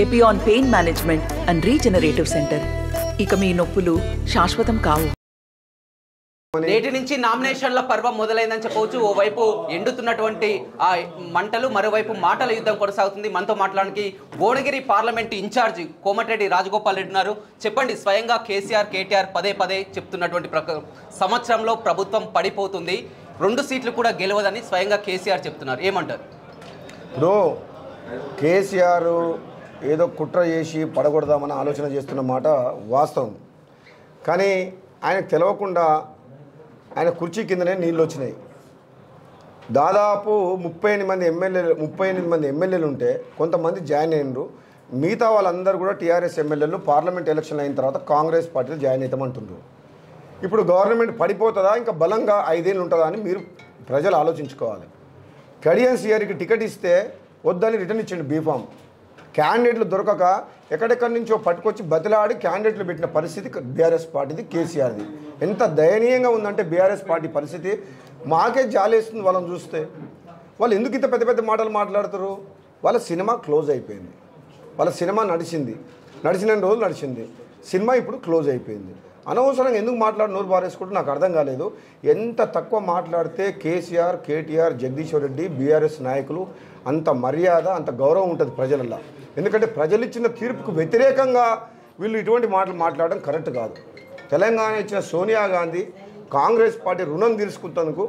Epione pain management and regenerative centre. ఇక మీ నొప్పులు శాశ్వతం కావు. నేటి నుంచి నామినేషన్ల పర్వం మొదలైందని చెప్పవచ్చు. ఓవైపు ఎండుతున్నటువంటి ఆ మంటలు, మరోవైపు మాటల యుద్ధం కొనసాగుతుంది. మనతో మాట్లాడడానికి భువనగిరి పార్లమెంటు ఇన్ఛార్జి కోమటిరెడ్డి రాజగోపాల్ రెడ్డి ఉన్నారు. చెప్పండి, స్వయంగా కేసీఆర్, కేటీఆర్ పదే పదే చెప్తున్నటువంటి సంవత్సరంలో ప్రభుత్వం పడిపోతుంది, 2 సీట్లు కూడా గెలవదని స్వయంగా కేసీఆర్ చెప్తున్నారు. ఏమంటారు? ఇప్పుడు కేసీఆర్ ఏదో కుట్ర చేసి పడగొడదామని ఆలోచన చేస్తున్న మాట వాస్తవం. కానీ ఆయనకు తెలవకుండా ఆయన కుర్చీ కిందనే నీళ్ళు వచ్చినాయి. దాదాపు 38 మంది ఎమ్మెల్యేలు ఉంటే కొంతమంది జాయిన్ అయినరు. మిగతా వాళ్ళందరూ కూడా టీఆర్ఎస్ ఎమ్మెల్యేలు పార్లమెంట్ ఎలక్షన్ అయిన తర్వాత కాంగ్రెస్ పార్టీలో జాయిన్ అవుతామంటున్నారు. ఇప్పుడు గవర్నమెంట్ పడిపోతుందా, ఇంకా బలంగా 5 ఏళ్ళు ఉంటుందా అని మీరు ప్రజలు ఆలోచించుకోవాలి. కడియం సిఆర్కి టికెట్ ఇస్తే వద్దని రిటర్న్ ఇచ్చిండు బీఫామ్. క్యాండిడేట్లు దొరకక ఎక్కడెక్కడి నుంచో పట్టుకొచ్చి బతిలాడి క్యాండిడేట్లు పెట్టిన పరిస్థితి బీఆర్ఎస్ పార్టీది, కేసీఆర్ది. ఎంత దయనీయంగా ఉందంటే బీఆర్ఎస్ పార్టీ పరిస్థితి. మాకే జాలేస్తుంది వాళ్ళని చూస్తే. వాళ్ళు ఎందుకు ఇంత పెద్ద పెద్ద మాటలు మాట్లాడుతారు? వాళ్ళ సినిమా క్లోజ్ అయిపోయింది. వాళ్ళ సినిమా నడిచిన రోజులు నడిచింది. సినిమా ఇప్పుడు క్లోజ్ అయిపోయింది. అనవసరంగా ఎందుకు నోరు బారేసుకుంటూ నాకు అర్థం కాలేదు. ఎంత తక్కువ మాట్లాడితే కేసీఆర్, కేటీఆర్, జగదీశ్వర్ రెడ్డి, బీఆర్ఎస్ నాయకులు అంత మర్యాద, అంత గౌరవం ఉంటుంది ప్రజలలో. ఎందుకంటే ప్రజలు ఇచ్చిన తీర్పుకు వ్యతిరేకంగా వీళ్ళు ఇటువంటి మాటలు మాట్లాడడం కరెక్ట్ కాదు. తెలంగాణ ఇచ్చిన సోనియా గాంధీ కాంగ్రెస్ పార్టీ రుణం తీర్చుకుంటందుకు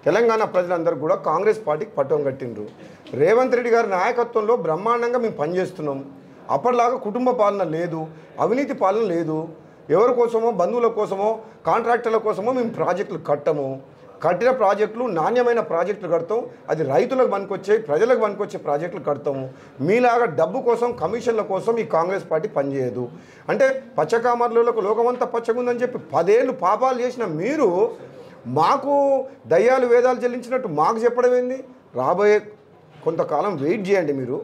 తెలంగాణ ప్రజలందరూ కూడా కాంగ్రెస్ పార్టీకి పట్టం కట్టిండ్రు. రేవంత్ రెడ్డి గారి నాయకత్వంలో బ్రహ్మాండంగా మేము పనిచేస్తున్నాం. అప్పటిలాగా కుటుంబ పాలన లేదు, అవినీతి పాలన లేదు. ఎవరి కోసమో, బంధువుల కోసమో, కాంట్రాక్టర్ల కోసమో మేము ప్రాజెక్టులు కట్టము. కట్టిన ప్రాజెక్టులు నాణ్యమైన ప్రాజెక్టులు కడతాం. అది రైతులకు పనికొచ్చే, ప్రజలకు పనికొచ్చే ప్రాజెక్టులు కడతాము. మీలాగా డబ్బు కోసం, కమిషన్ల కోసం ఈ కాంగ్రెస్ పార్టీ పనిచేయదు. అంటే పచ్చకామర్లకు లోకమంతా పచ్చగుందని చెప్పి 10 ఏళ్ళు పాపాలు చేసిన మీరు మాకు దయ్యాలు వేదాలు చెల్లించినట్టు మాకు చెప్పడం ఏంది? రాబోయే కొంతకాలం వెయిట్ చేయండి. మీరు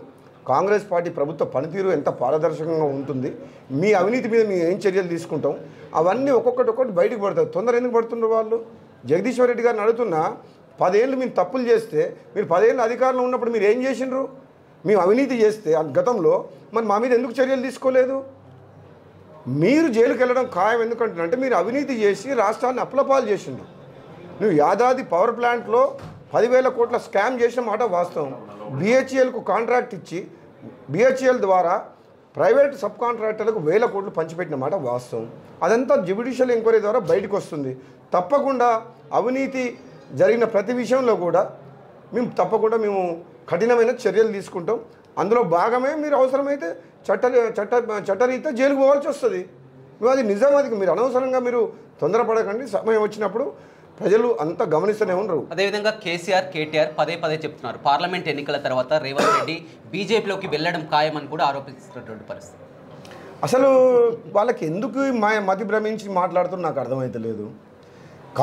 కాంగ్రెస్ పార్టీ ప్రభుత్వ పనితీరు ఎంత పారదర్శకంగా ఉంటుంది, మీ అవినీతి మీద మేము ఏం చర్యలు తీసుకుంటాం, అవన్నీ ఒక్కొక్కటి బయటకు పడతాయి. తొందర ఎందుకు పడుతున్నారు వాళ్ళు? జగదీశ్వర్ రెడ్డి గారిని అడుగుతున్నా, 10 ఏళ్ళు మీరు తప్పులు చేస్తే, మీరు 10 ఏళ్ళు అధికారంలో ఉన్నప్పుడు మీరు ఏం చేసిండ్రు? మేము అవినీతి చేస్తే గతంలో మరి మా మీద ఎందుకు చర్యలు తీసుకోలేదు? మీరు జైలుకి వెళ్ళడం ఖాయం. ఎందుకంటున్నారంటే మీరు అవినీతి చేసి రాష్ట్రాన్ని అప్లపాలు చేసిండ్రు. నువ్వు యాదాది పవర్ ప్లాంట్లో 10,000 కోట్ల స్కామ్ చేసిన మాట వాస్తవం. BHELకు కాంట్రాక్ట్ ఇచ్చి BHEL ద్వారా ప్రైవేట్ సబ్ కాంట్రాక్టర్లకు 1000 కోట్లు పంచిపెట్టిన మాట వాస్తవం. అదంతా జ్యుడిషియల్ ఎంక్వైరీ ద్వారా బయటకు వస్తుంది. తప్పకుండా అవినీతి జరిగిన ప్రతి విషయంలో కూడా మేము కఠినమైన చర్యలు తీసుకుంటాం. అందులో భాగమే మీరు అవసరమైతే చట్టరీత్యా జైలుకు పోవాల్సి వస్తుంది. అది నిజం. అది మీరు అనవసరంగా మీరు తొందరపడకండి. సమయం వచ్చినప్పుడు ప్రజలు అంతా గమనిస్తూనే ఉండరు. అదేవిధంగా కేసీఆర్, కేటీఆర్ పదే చెప్తున్నారు, పార్లమెంట్ ఎన్నికల తర్వాత రేవంత్ రెడ్డి బీజేపీలోకి వెళ్ళడం ఖాయమని కూడా ఆరోపిస్తున్నటువంటి పరిస్థితి. అసలు వాళ్ళకి ఎందుకు మతి భ్రమించి మాట్లాడుతున్నా నాకు అర్థమైతలేదు.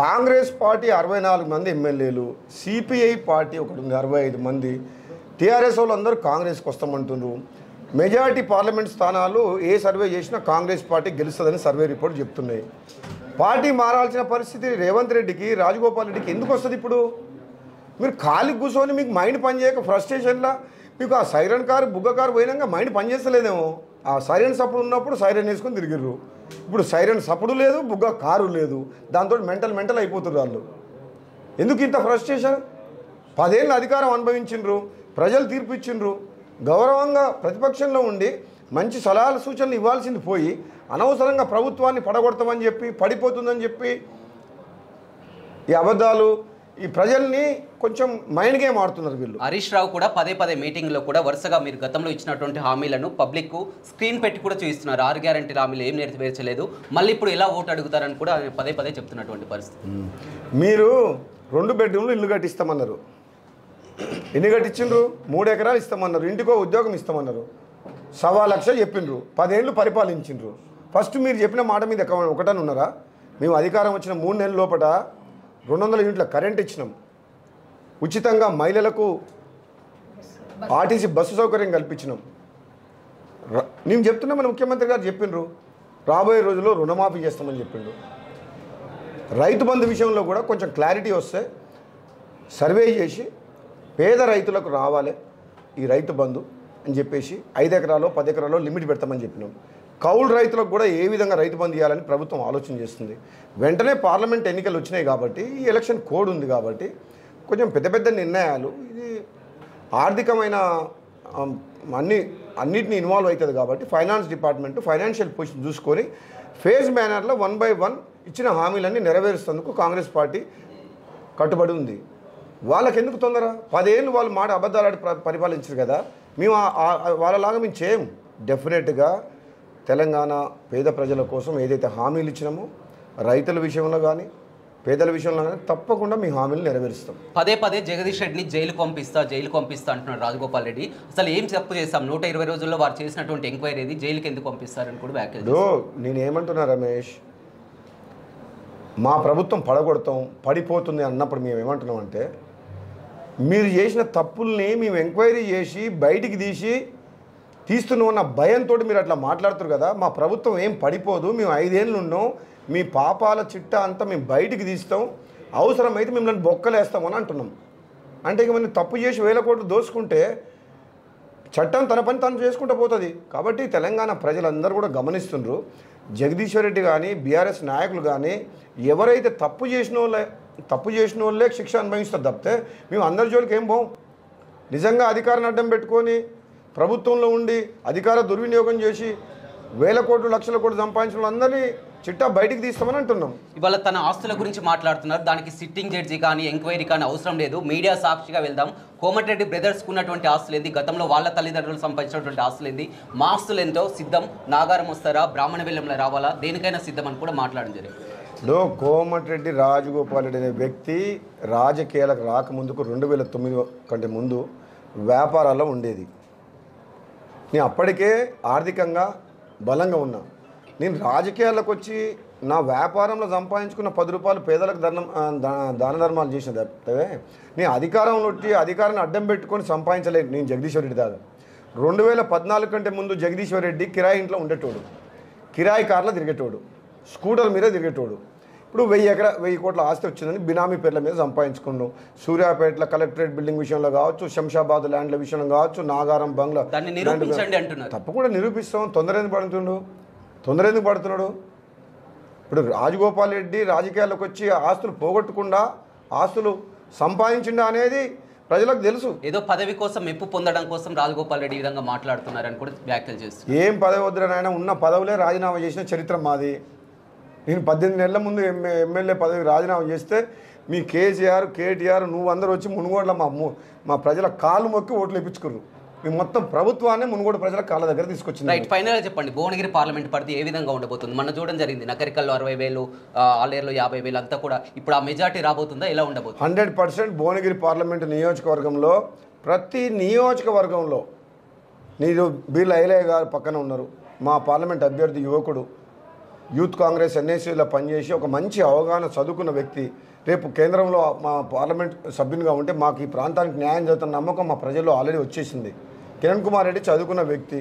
కాంగ్రెస్ పార్టీ 64 మంది ఎమ్మెల్యేలు, సిపిఐ పార్టీ ఒకటి ఉంది 65 మంది, టీఆర్ఎస్ వాళ్ళు అందరూ కాంగ్రెస్కి వస్తామంటున్నారు. మెజారిటీ పార్లమెంట్ స్థానాలు ఏ సర్వే చేసినా కాంగ్రెస్ పార్టీ గెలుస్తుందని సర్వే రిపోర్ట్ చెప్తున్నాయి. పార్టీ మారాల్సిన పరిస్థితి రేవంత్ రెడ్డికి, రాజగోపాల్ రెడ్డికి ఎందుకు వస్తుంది? ఇప్పుడు మీరు ఖాళీ కూర్చొని మీకు మైండ్ పనిచేయక ఫ్రస్ట్రేషన్లా మీకు ఆ సైరన్ కారు, బుగ్గ కారు పోయినాక మైండ్ పనిచేస్తలేదేమో. ఆ సైరన్ సప్పుడు ఉన్నప్పుడు సైరన్ వేసుకొని తిరిగిర్రు. ఇప్పుడు సైరన్ సప్పుడు లేదు, బుగ్గ కారు లేదు. దాంతో మెంటల్ అయిపోతున్నారు వాళ్ళు. ఎందుకు ఇంత ఫ్రస్ట్రేషన్? 10 ఏళ్ళు అధికారం అనుభవించిండ్రు, ప్రజలు తీర్పు ఇచ్చిండ్రు. గౌరవంగా ప్రతిపక్షంలో ఉండి మంచి సలహాలు, సూచనలు ఇవ్వాల్సింది పోయి అనవసరంగా ప్రభుత్వాన్ని పడగొడతామని చెప్పి, పడిపోతుందని చెప్పి ఈ అబద్ధాలు ఈ ప్రజల్ని కొంచెం మైండ్ గేమ్ ఆడుతున్నారు వీళ్ళు. హరీష్ రావు కూడా పదే మీటింగ్లో కూడా వరుసగా మీరు గతంలో ఇచ్చినటువంటి హామీలను పబ్లిక్ స్క్రీన్ పెట్టి కూడా చూపిస్తున్నారు. 6 గ్యారెంటీ హామీలు ఏం నెరవేర్చలేదు, మళ్ళీ ఇప్పుడు ఎలా ఓటు అడుగుతారని కూడా పదే చెప్తున్నటువంటి పరిస్థితి. మీరు 2 బెడ్రూమ్లు ఇల్లు కట్టిస్తామన్నారు. ఎన్ని కట్టించిండ్రు? 3 ఎకరాలు ఇస్తామన్నారు. ఇంటికో ఉద్యోగం ఇస్తామన్నారు. 1,00,000 చెప్పిండ్రు. 10 ఏళ్ళు పరిపాలించిండ్రు. ఫస్ట్ మీరు చెప్పిన మాట మీద ఒకటని ఉన్నారా? మేము అధికారం వచ్చిన 3 నెలల లోపల 200 యూనిట్ల కరెంట్ ఇచ్చినాం. ఉచితంగా మహిళలకు ఆర్టీసీ బస్సు సౌకర్యం కల్పించినాం. నేను చెప్తున్నా, మన ముఖ్యమంత్రి గారు చెప్పిండ్రు రాబోయే రోజుల్లో రుణమాఫీ చేస్తామని చెప్పిండ్రు. రైతు బంధు విషయంలో కూడా కొంచెం క్లారిటీ వస్తే సర్వే చేసి పేద రైతులకు రావాలి ఈ రైతు బంధు. అని చెప్పేసి 5 ఎకరాలు 10 ఎకరాలు లిమిట్ పెడతామని చెప్పినాం. కౌలు రైతులకు కూడా ఏ విధంగా రైతు బంధు ఇవ్వాలని ప్రభుత్వం ఆలోచన చేస్తుంది. వెంటనే పార్లమెంట్ ఎన్నికలు వచ్చినాయి కాబట్టి ఈ ఎలక్షన్ కోడ్ ఉంది కాబట్టి కొంచెం పెద్ద పెద్ద నిర్ణయాలు ఇది ఆర్థికమైన అన్నిటిని ఇన్వాల్వ్ అవుతుంది కాబట్టి ఫైనాన్స్ డిపార్ట్మెంట్ ఫైనాన్షియల్ పొజిషన్ చూసుకొని ఫేజ్ మేనర్లో 1 by 1 ఇచ్చిన హామీలన్నీ నెరవేరుస్తేందుకు కాంగ్రెస్ పార్టీ కట్టుబడి ఉంది. వాళ్ళకి ఎందుకు తొందర? 10 ఏళ్ళు వాళ్ళు మాట అబద్ధాలు పరిపాలించారు కదా, మేము వాళ్ళలాగా మేము చేయం. డెఫినెట్గా తెలంగాణ పేద ప్రజల కోసం ఏదైతే హామీలు ఇచ్చినామో రైతుల విషయంలో కానీ పేదల విషయంలో కానీ తప్పకుండా మీ హామీలు నెరవేరుస్తాం. పదే జగదీష్ రెడ్డిని జైలు పంపిస్తా అంటున్నాడు రాజగోపాల్ రెడ్డి. అసలు ఏం తప్పు చేస్తాం? 120 రోజుల్లో వారు చేసినటువంటి ఎంక్వైరీ జైలుకి ఎందుకు పంపిస్తారని కూడా వ్యాఖ్యలు. నేనేమంటున్నా రమేష్, మా ప్రభుత్వం పడగొడతాం పడిపోతుంది అన్నప్పుడు మేము ఏమంటున్నాం అంటే మీరు చేసిన తప్పుల్ని మేము ఎంక్వైరీ చేసి బయటికి తీస్తున్న భయంతో మీరు అట్లా మాట్లాడుతారు కదా. మా ప్రభుత్వం ఏం పడిపోదు, మేము 5 ఏళ్ళు ఉన్నాం, మీ పాపాల చిట్టా అంతా మేము బయటికి తీస్తాం, అవసరమైతే మిమ్మల్ని బొక్కలేస్తామని అంటున్నాం. అంటే ఇక మనం తప్పు చేసి 1000 కోట్లు దోసుకుంటే చట్టం తన పని తను చేసుకుంటూ పోతుంది. కాబట్టి తెలంగాణ ప్రజలందరూ కూడా గమనిస్తున్నారు. జగదీశ్వర్ రెడ్డి కానీ బీఆర్ఎస్ నాయకులు కానీ ఎవరైతే తప్పు చేసిన వాళ్ళే శిక్ష అనుభవిస్తారు తప్పితే మేము అందరి జోలికి ఏం పోం. నిజంగా అధికారాన్ని అడ్డం పెట్టుకొని ప్రభుత్వంలో ఉండి అధికార దుర్వినియోగం చేసి 1000 కోట్లు 1,00,000 కోట్లు సంపాదించిన వాళ్ళందరినీ చిట్టా బయటికి తీస్తామని అంటున్నాం. ఇవాళ తన ఆస్తుల గురించి మాట్లాడుతున్నారు. దానికి సిట్టింగ్ జడ్జి కానీ ఎంక్వైరీ కానీ అవసరం లేదు, మీడియా సాక్షిగా వెళ్దాం. కోమటిరెడ్డి బ్రదర్స్కు ఉన్నటువంటి ఆస్తులు ఏంది, గతంలో వాళ్ళ తల్లిదండ్రులు సంపాదించినటువంటి ఆస్తులు ఏంది, మా ఆస్తులు ఎంతో సిద్ధం, నాగారం వస్తారా, బ్రాహ్మణ వెల్లంలో రావాలా, దేనికైనా సిద్ధం అని కూడా మాట్లాడడం జరిగింది. ఇప్పుడు కోమటిరెడ్డి రాజగోపాల్ రెడ్డి అనే వ్యక్తి రాజకీయాలకు రాకముందుకు 2009 కంటే ముందు వ్యాపారాల్లో ఉండేది. నేను అప్పటికే ఆర్థికంగా బలంగా ఉన్నా. నేను రాజకీయాలకు వచ్చి నా వ్యాపారంలో సంపాదించుకున్న 10 రూపాయలు పేదలకు దాన ధర్మాలు చేసిన తప్పితే నేను అధికారంలో వచ్చి అధికారాన్ని అడ్డం పెట్టుకొని సంపాదించలేదు. నేను జగదీశ్వర్ రెడ్డి దాకా 2014 కంటే ముందు జగదీశ్వర్ రెడ్డి కిరాయి ఇంట్లో ఉండేటోడు, కిరాయి కార్లో తిరిగేటోడు, స్కూటర్ మీద తిరిగేటోడు. ఇప్పుడు 1000 కోట్ల ఆస్తి వచ్చిందని బినామీ పేర్ల మీద సంపాదించుకున్నాం. సూర్యాపేటలో కలెక్టరేట్ బిల్డింగ్ విషయంలో కావచ్చు, శంషాబాద్ ల్యాండ్ల విషయంలో కావచ్చు, నాగారం బంగ్లా తప్పకుండా నిరూపిస్తాం. తొందర ఎందుకు పడుతున్నాడు? ఇప్పుడు రాజగోపాల్ రెడ్డి రాజకీయాల్లోకి వచ్చి ఆస్తులు పోగొట్టకుండా ఆస్తులు సంపాదించిండా అనేది ప్రజలకు తెలుసు. ఏదో పదవి కోసం మెప్పు పొందడం కోసం రాజగోపాల్ రెడ్డి ఈ విధంగా మాట్లాడుతున్నారని కూడా వ్యాఖ్యలు చేస్తారు. ఏం పదవి వద్దురనైనా ఉన్న పదవులే రాజీనామా చేసిన చరిత్ర మాది. నేను 18 నెలల ముందు ఎమ్మెల్యే పదవి రాజీనామా చేస్తే మీ కేసీఆర్ కేటీఆర్ నువ్వు అందరూ వచ్చి మునుగోడులో మా ప్రజల కాళ్ళు మొక్కి ఓట్లు వేయించుకున్నారు. మేము మొత్తం ప్రభుత్వాన్ని మునుగోడు ప్రజల కాళ్ళ దగ్గర తీసుకొచ్చింది. రైట్, ఫైనల్గా చెప్పండి, భువనగిరి పార్లమెంట్ పరిధి ఏ విధంగా ఉండబోతుంది? మన చూడడం జరిగింది, నకరికల్లో 60,000, ఆలేరులో 50,000 అంతా కూడా. ఇప్పుడు ఆ మెజార్టీ రాబోతుందా, ఎలా ఉండబోతుంది? 100% భువనగిరి పార్లమెంటు నియోజకవర్గంలో ప్రతి నియోజకవర్గంలో మీరు బీర్ల ఐలయ్య గారు పక్కన ఉన్నారు, మా పార్లమెంట్ అభ్యర్థి యువకుడు, యూత్ కాంగ్రెస్ ఎన్ఎస్సీలో పనిచేసి ఒక మంచి అవగాహన చదువుకున్న వ్యక్తి, రేపు కేంద్రంలో మా పార్లమెంట్ సభ్యునిగా ఉంటే మాకు ఈ ప్రాంతానికి న్యాయం జరుగుతున్న నమ్మకం మా ప్రజల్లో ఆల్రెడీ వచ్చేసింది. కిరణ్ కుమార్ రెడ్డి చదువుకున్న వ్యక్తి,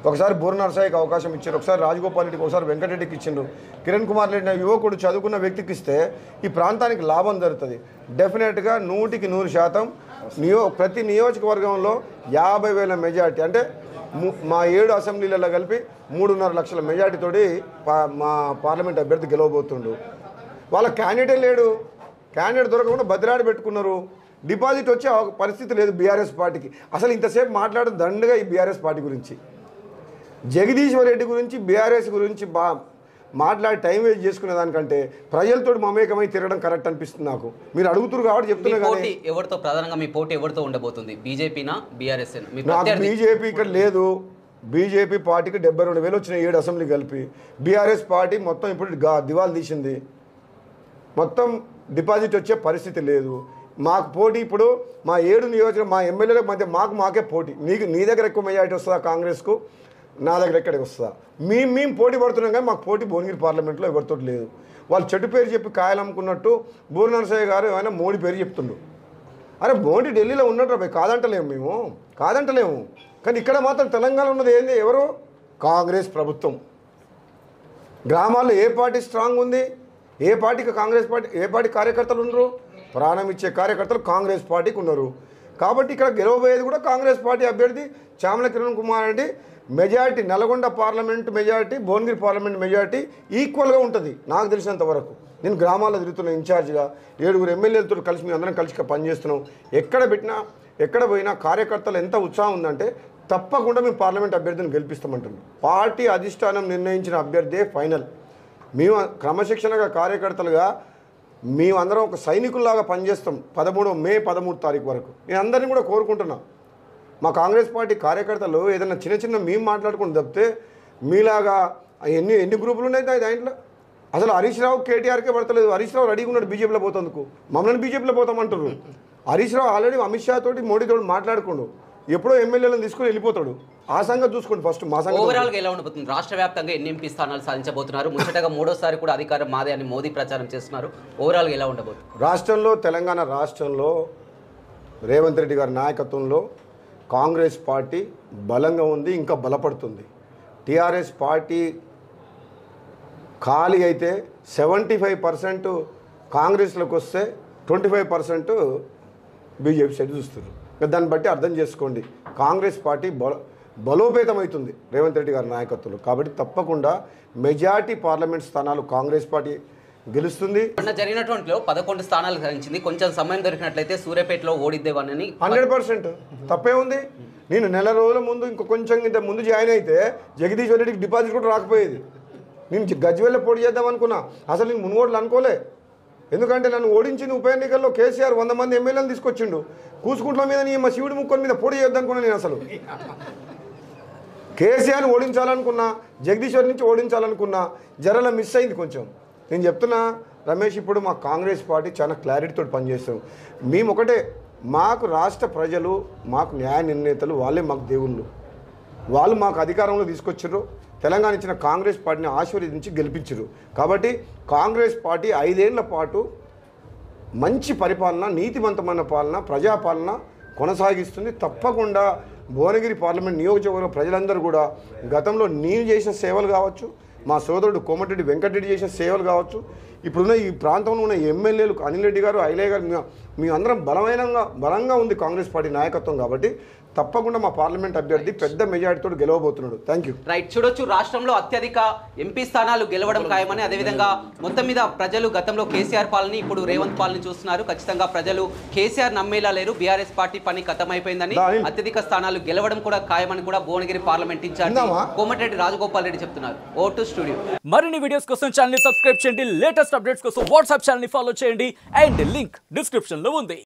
ఒకసారి బూర నరసాయికి అవకాశం ఇచ్చారు, ఒకసారి రాజగోపాల్ రెడ్డికి, ఒకసారి వెంకటరెడ్డికి ఇచ్చిండ్రు. కిరణ్ కుమార్ రెడ్డి యువకుడు చదువుకున్న వ్యక్తికి ఇస్తే ఈ ప్రాంతానికి లాభం జరుగుతుంది. డెఫినెట్గా 100% ప్రతి నియోజకవర్గంలో 50,000 మెజార్టీ, అంటే మా 7 అసెంబ్లీలలో కలిపి 3.5 లక్షల మెజార్టీతోటి మా పార్లమెంట్ అభ్యర్థి గెలవబోతుండు. వాళ్ళ క్యాండిడేట్ లేడు, క్యాండిడేట్ దొరకకుండా బదిలాడి పెట్టుకున్నారు. డిపాజిట్ వచ్చే పరిస్థితి లేదు బీఆర్ఎస్ పార్టీకి. అసలు ఇంతసేపు మాట్లాడడం దండగా ఈ బీఆర్ఎస్ పార్టీ గురించి, జగదీశ్వర్ రెడ్డి గురించి, బీఆర్ఎస్ గురించి మాట్లాడి టైం వేస్ట్ చేసుకునే దానికంటే ప్రజలతో మమేకమై తిరగడం కరెక్ట్ అనిపిస్తుంది నాకు. మీరు అడుగుతున్నారు కాబట్టి చెప్తున్నా. కానీ ఎవరితో ప్రధానంగా మీ పోటీ ఎవరితో ఉండబోతుంది? బీజేపీనా బీఆర్ఎస్? నాకు బీజేపీ ఇక్కడ లేదు. బీజేపీ పార్టీకి 72,000 వచ్చినాయి 7 అసెంబ్లీ కలిపి. బీఆర్ఎస్ పార్టీ మొత్తం ఇప్పుడు దివాలు తీసింది, మొత్తం డిపాజిట్ వచ్చే పరిస్థితి లేదు. మాకు పోటీ ఇప్పుడు మా 7 నియోజకవర్గం మా ఎమ్మెల్యేల మధ్య మాకే పోటీ. నీ దగ్గర ఎక్కువ మెజారిటీ వస్తుందా కాంగ్రెస్కు, నా దగ్గర ఎక్కడికి వస్తుందా? మేము పోటీ పడుతున్నాం కానీ మాకు పోటీ భువనగిరి పార్లమెంట్లో ఎవరితో లేదు. వాళ్ళు చెట్టు పేరు చెప్పి కాయలు అమ్ముకున్నట్టు బూర నరసయ్య గారు ఏమైనా మోడీ పేరు చెప్తుండ్రు. అరే మోడీ ఢిల్లీలో ఉన్నట్టు రాబాయి, కాదంటలేము. కానీ ఇక్కడ మాత్రం తెలంగాణ ఉన్నది ఏంది? ఎవరు? కాంగ్రెస్ ప్రభుత్వం. గ్రామాల్లో ఏ పార్టీ స్ట్రాంగ్ ఉంది? ఏ పార్టీకి కాంగ్రెస్ పార్టీ, ఏ పార్టీ కార్యకర్తలు ఉన్నారు? ప్రాణం ఇచ్చే కార్యకర్తలు కాంగ్రెస్ పార్టీకి ఉన్నారు. కాబట్టి ఇక్కడ గెలవబోయేది కూడా కాంగ్రెస్ పార్టీ అభ్యర్థి Chamala Kiran Kumar Reddy. Majority Nalgonda parliament majority, Bhuvanagiri parliament majority ఈక్వల్గా ఉంటుంది నాకు తెలిసినంత వరకు. నేను గ్రామాల్లో తిరుగుతున్న ఇన్ఛార్జ్గా 7 ఎమ్మెల్యేలతో కలిసి మేము అందరం కలిసి పనిచేస్తున్నాం. ఎక్కడ పోయినా కార్యకర్తలు ఎంత ఉత్సాహం ఉందంటే తప్పకుండా మేము పార్లమెంట్ అభ్యర్థిని గెలిపిస్తామంటున్నాం. పార్టీ అధిష్టానం నిర్ణయించిన అభ్యర్థే ఫైనల్. మేము క్రమశిక్షణగా కార్యకర్తలుగా మేమందరం ఒక సైనికుల్లాగా పనిచేస్తాం. మే 13 తారీఖు వరకు నేను అందరినీ కూడా కోరుకుంటున్నా, మా కాంగ్రెస్ పార్టీ కార్యకర్తలు ఏదైనా చిన్న మేము మాట్లాడుకుని తప్పితే మీలాగా ఎన్ని గ్రూపులు ఉన్నాయి దాంట్లో. అసలు హరీష్ రావు కేటీఆర్కే పడతలేదు. హరీష్ రావు రెడీగా ఉన్నాడు బీజేపీలో పోతందుకు, మమ్మల్ని బీజేపీలో పోతామంటారు. హరీష్ రావు ఆల్రెడీ అమిత్ షా తోటి మోడీతో మాట్లాడుకోండు, ఎప్పుడో ఎమ్మెల్యేలను తీసుకుని వెళ్ళిపోతాడు. ఆ సంగతి చూసుకోండి ఫస్ట్. మా సంగతి ఓవరాల్గా ఎలా ఉండబోతుంది? రాష్ట్ర వ్యాప్తంగా ఎన్ని ఎంపీ స్థానాలు సాధించబోతున్నారు? ముచ్చటగా 3వ సారి కూడా అధికారం మాదే అని మోదీ ప్రచారం చేస్తున్నారు. ఓవరాల్గా ఎలా ఉండబోతుంది? రాష్ట్రంలో, తెలంగాణ రాష్ట్రంలో రేవంత్ రెడ్డి గారి నాయకత్వంలో కాంగ్రెస్ పార్టీ బలంగా ఉంది, ఇంకా బలపడుతుంది. టీఆర్ఎస్ పార్టీ ఖాళీ అయితే 75% కాంగ్రెస్లోకి వస్తే 25% బీజేపీ సైడ్ చూస్తున్నారు. దాన్ని బట్టి అర్థం చేసుకోండి, కాంగ్రెస్ పార్టీ బలోపేతమవుతుంది రేవంత్ రెడ్డి గారి నాయకత్వంలో. కాబట్టి తప్పకుండా మెజార్టీ పార్లమెంట్ స్థానాలు కాంగ్రెస్ పార్టీ గెలుస్తుంది. జరిగినటువంటిలో 11 స్థానాలు సాధించింది. కొంచెం సమయం దొరికినట్లయితే సూర్యాపేటలో ఓడిద్దేవానని 100% తప్పే ఉంది. నేను నెల రోజుల ముందు కొంచెం ఇంత ముందు జాయిన్ అయితే జగదీశ్వర్ రెడ్డికి డిపాజిట్ కూడా రాకపోయేది. నేను గజ్వేల్లో పోటీ చేద్దాం అనుకున్నా, అసలు నేను మునుగోడులు అనుకోలే. ఎందుకంటే నన్ను ఓడించిన ఉప ఎన్నికల్లో కేసీఆర్ 100 మంది ఎమ్మెల్యేలను తీసుకొచ్చిండు. కూసుకుంట్ల మీద మా శివుడి ముక్కల మీద పోటీ చేద్దామనుకున్నా. నేను అసలు కేసీఆర్ని ఓడించాలనుకున్నా, జగదీశ్వర్ నుంచి ఓడించాలనుకున్నా, జరల మిస్ అయింది కొంచెం. నేను చెప్తున్నా రమేష్, ఇప్పుడు మా కాంగ్రెస్ పార్టీ చాలా క్లారిటీతో పనిచేస్తాం. మేము ఒకటే, మాకు రాష్ట్ర ప్రజలు, మాకు న్యాయ నిర్ణేతలు వాళ్ళే మాకు దేవుళ్ళు. వాళ్ళు మాకు అధికారంలో తీసుకొచ్చారు, తెలంగాణ ఇచ్చిన కాంగ్రెస్ పార్టీని ఆశీర్వదించి గెలిపించారు. కాబట్టి కాంగ్రెస్ పార్టీ 5 ఏళ్ల పాటు మంచి పరిపాలన, నీతివంతమైన పాలన, ప్రజాపాలన కొనసాగిస్తుంది. తప్పకుండా భువనగిరి పార్లమెంట్ నియోజకవర్గ ప్రజలందరూ కూడా గతంలో నేను చేసిన సేవలు కావచ్చు, మా సోదరుడు కోమటిరెడ్డి వెంకటరెడ్డి చేసిన సేవలు కావచ్చు, ఇప్పుడున్న ఈ ప్రాంతంలో ఉన్న ఎమ్మెల్యేలు అనిల్ రెడ్డి గారు, ఐలయ్య గారు, మీ అందరం బలంగా ఉంది కాంగ్రెస్ పార్టీ నాయకత్వం. కాబట్టి తప్పకుండా మా పార్లమెంట్ అభ్యర్థి పెద్ద మెజారిటీతో గెలవబోతున్నాడు. Thank you. రైట్, చూడొచ్చు రాష్ట్రంలో అత్యధిక ఎంపీ స్థానాలు గెలవడం ఖాయమని. అదేవిధంగా మొత్తం మీద ప్రజలు గతంలో కేసీఆర్ పాలన, ఇప్పుడు రేవంత్ పాలన చూస్తున్నారు. ఖచ్చితంగా ప్రజలు కేసీఆర్ నమ్మేలా లేరు. బీఆర్ఎస్ పార్టీ పని ఖతమైపోయిందని, అత్యధిక స్థానాలు గెలవడం కూడా ఖాయమని కూడా భువనగిరి పార్లమెంట్ ఇన్ఛార్జి కోమటిరెడ్డి రాజగోపాల్ రెడ్డి చెప్తున్నారు. Vote studio. మరిన్ని వీడియోస్ కోసం ఛానల్ ని సబ్స్క్రైబ్ చేయండి. లేటెస్ట్ అప్డేట్స్ కోసం వాట్సాప్ ఛానల్ ని ఫాలో చేయండి. అండ్ లింక్ డిస్క్రిప్షన్ లో ఉంది.